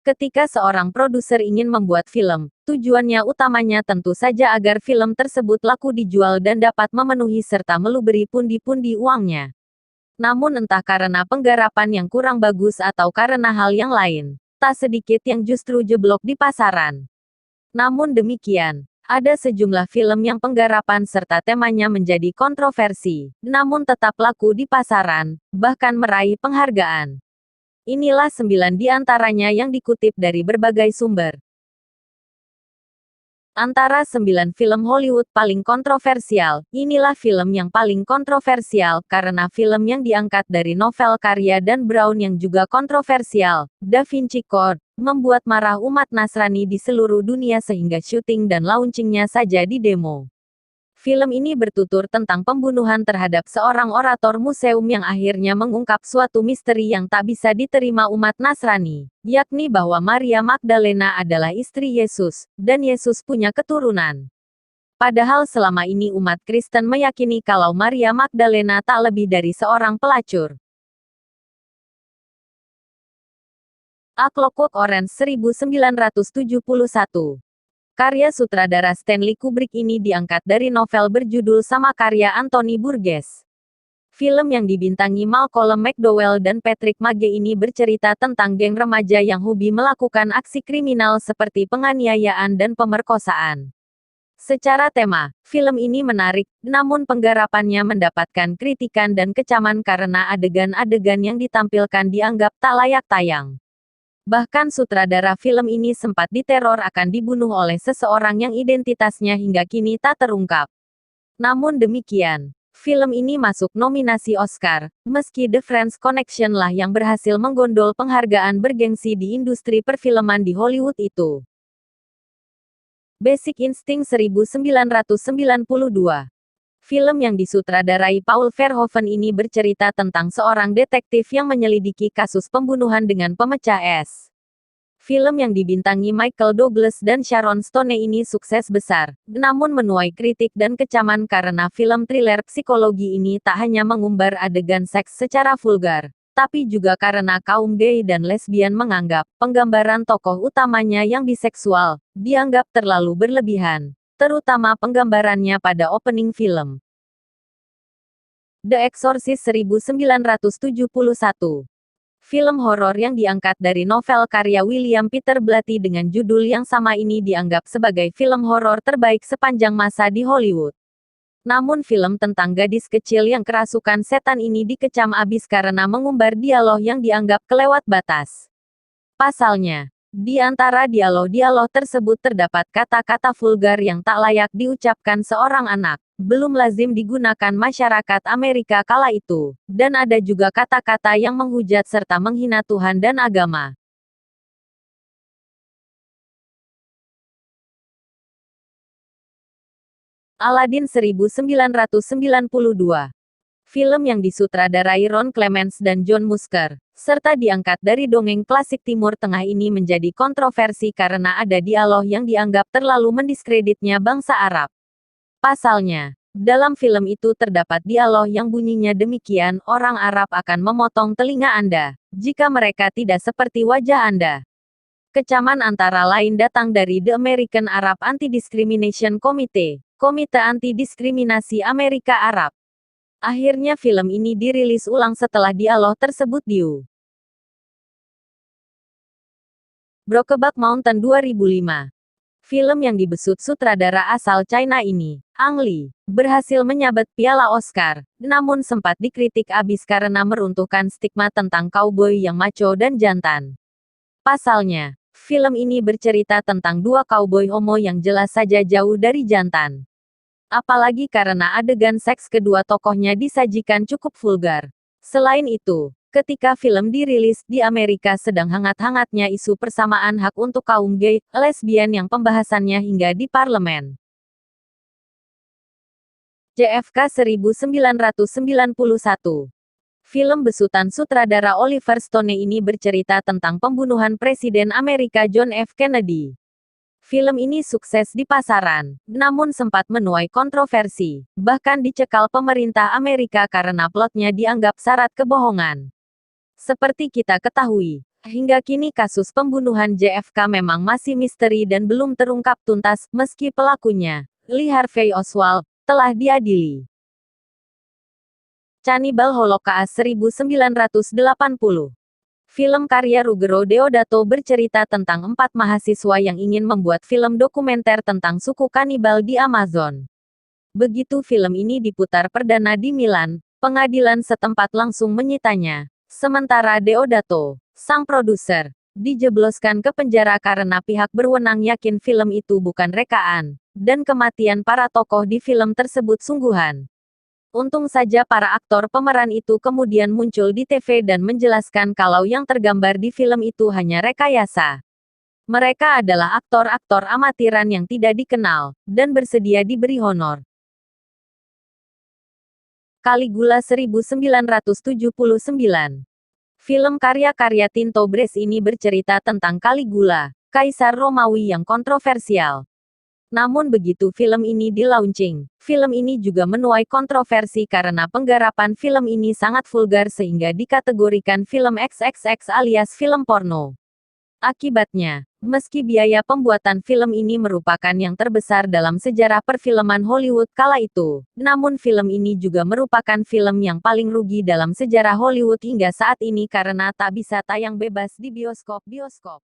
Ketika seorang produser ingin membuat film, tujuannya utamanya tentu saja agar film tersebut laku dijual dan dapat memenuhi serta meluberi pundi-pundi uangnya. Namun entah karena penggarapan yang kurang bagus atau karena hal yang lain, tak sedikit yang justru jeblok di pasaran. Namun demikian, ada sejumlah film yang penggarapan serta temanya menjadi kontroversi, namun tetap laku di pasaran, bahkan meraih penghargaan. Inilah 9 di antaranya yang dikutip dari berbagai sumber. Antara 9 film Hollywood paling kontroversial, inilah film yang paling kontroversial karena film yang diangkat dari novel karya Dan Brown yang juga kontroversial, Da Vinci Code, membuat marah umat Nasrani di seluruh dunia sehingga syuting dan launchingnya saja di demo. Film ini bertutur tentang pembunuhan terhadap seorang orator museum yang akhirnya mengungkap suatu misteri yang tak bisa diterima umat Nasrani, yakni bahwa Maria Magdalena adalah istri Yesus, dan Yesus punya keturunan. Padahal selama ini umat Kristen meyakini kalau Maria Magdalena tak lebih dari seorang pelacur. A Clockwork Orange 1971. Karya sutradara Stanley Kubrick ini diangkat dari novel berjudul sama karya Anthony Burgess. Film yang dibintangi Malcolm McDowell dan Patrick Magee ini bercerita tentang geng remaja yang hobi melakukan aksi kriminal seperti penganiayaan dan pemerkosaan. Secara tema, film ini menarik, namun penggarapannya mendapatkan kritikan dan kecaman karena adegan-adegan yang ditampilkan dianggap tak layak tayang. Bahkan sutradara film ini sempat diteror akan dibunuh oleh seseorang yang identitasnya hingga kini tak terungkap. Namun demikian, film ini masuk nominasi Oscar, meski The French Connection lah yang berhasil menggondol penghargaan bergengsi di industri perfilman di Hollywood itu. Basic Instinct 1992. Film yang disutradarai Paul Verhoeven ini bercerita tentang seorang detektif yang menyelidiki kasus pembunuhan dengan pemecah es. Film yang dibintangi Michael Douglas dan Sharon Stone ini sukses besar, namun menuai kritik dan kecaman karena film thriller psikologi ini tak hanya mengumbar adegan seks secara vulgar, tapi juga karena kaum gay dan lesbian menganggap penggambaran tokoh utamanya yang biseksual dianggap terlalu berlebihan. Terutama penggambarannya pada opening film. The Exorcist 1971. Film horor yang diangkat dari novel karya William Peter Blatty dengan judul yang sama ini dianggap sebagai film horor terbaik sepanjang masa di Hollywood. Namun film tentang gadis kecil yang kerasukan setan ini dikecam abis karena mengumbar dialog yang dianggap kelewat batas. Pasalnya, di antara dialog-dialog tersebut terdapat kata-kata vulgar yang tak layak diucapkan seorang anak, belum lazim digunakan masyarakat Amerika kala itu, dan ada juga kata-kata yang menghujat serta menghina Tuhan dan agama. Aladdin 1992. Film yang disutradarai Ron Clements dan John Musker, serta diangkat dari dongeng klasik Timur Tengah ini menjadi kontroversi karena ada dialog yang dianggap terlalu mendiskreditnya bangsa Arab. Pasalnya, dalam film itu terdapat dialog yang bunyinya demikian, orang Arab akan memotong telinga Anda, jika mereka tidak seperti wajah Anda. Kecaman antara lain datang dari The American Arab Anti-Discrimination Committee, Komite Anti-Diskriminasi Amerika Arab. Akhirnya film ini dirilis ulang setelah dialog tersebut diu. Brokeback Mountain 2005. Film yang dibesut sutradara asal China ini, Ang Lee, berhasil menyabet piala Oscar, namun sempat dikritik abis karena meruntuhkan stigma tentang cowboy yang macho dan jantan. Pasalnya, film ini bercerita tentang dua cowboy homo yang jelas saja jauh dari jantan. Apalagi karena adegan seks kedua tokohnya disajikan cukup vulgar. Selain itu, ketika film dirilis di Amerika sedang hangat-hangatnya isu persamaan hak untuk kaum gay, lesbian yang pembahasannya hingga di parlemen. JFK 1991. Film besutan sutradara Oliver Stone ini bercerita tentang pembunuhan Presiden Amerika John F. Kennedy. Film ini sukses di pasaran, namun sempat menuai kontroversi, bahkan dicekal pemerintah Amerika karena plotnya dianggap syarat kebohongan. Seperti kita ketahui, Hingga kini kasus pembunuhan JFK memang masih misteri dan belum terungkap tuntas, meski pelakunya, Lee Harvey Oswald, telah diadili. Cannibal Holocaust 1980. Film karya Ruggero Deodato bercerita tentang 4 mahasiswa yang ingin membuat film dokumenter tentang suku kanibal di Amazon. Begitu film ini diputar perdana di Milan, pengadilan setempat langsung menyitanya. Sementara Deodato, sang produser, dijebloskan ke penjara karena pihak berwenang yakin film itu bukan rekaan, dan kematian para tokoh di film tersebut sungguhan. Untung saja para aktor pemeran itu kemudian muncul di TV dan menjelaskan kalau yang tergambar di film itu hanya rekayasa. Mereka adalah aktor-aktor amatiran yang tidak dikenal, dan bersedia diberi honor. Caligula 1979. Film karya Tinto Brass ini bercerita tentang Caligula, kaisar Romawi yang kontroversial. Namun begitu film ini di-launching, film ini juga menuai kontroversi karena penggarapan film ini sangat vulgar sehingga dikategorikan film XXX alias film porno. Akibatnya, meski biaya pembuatan film ini merupakan yang terbesar dalam sejarah perfilman Hollywood kala itu, namun film ini juga merupakan film yang paling rugi dalam sejarah Hollywood hingga saat ini karena tak bisa tayang bebas di bioskop-bioskop.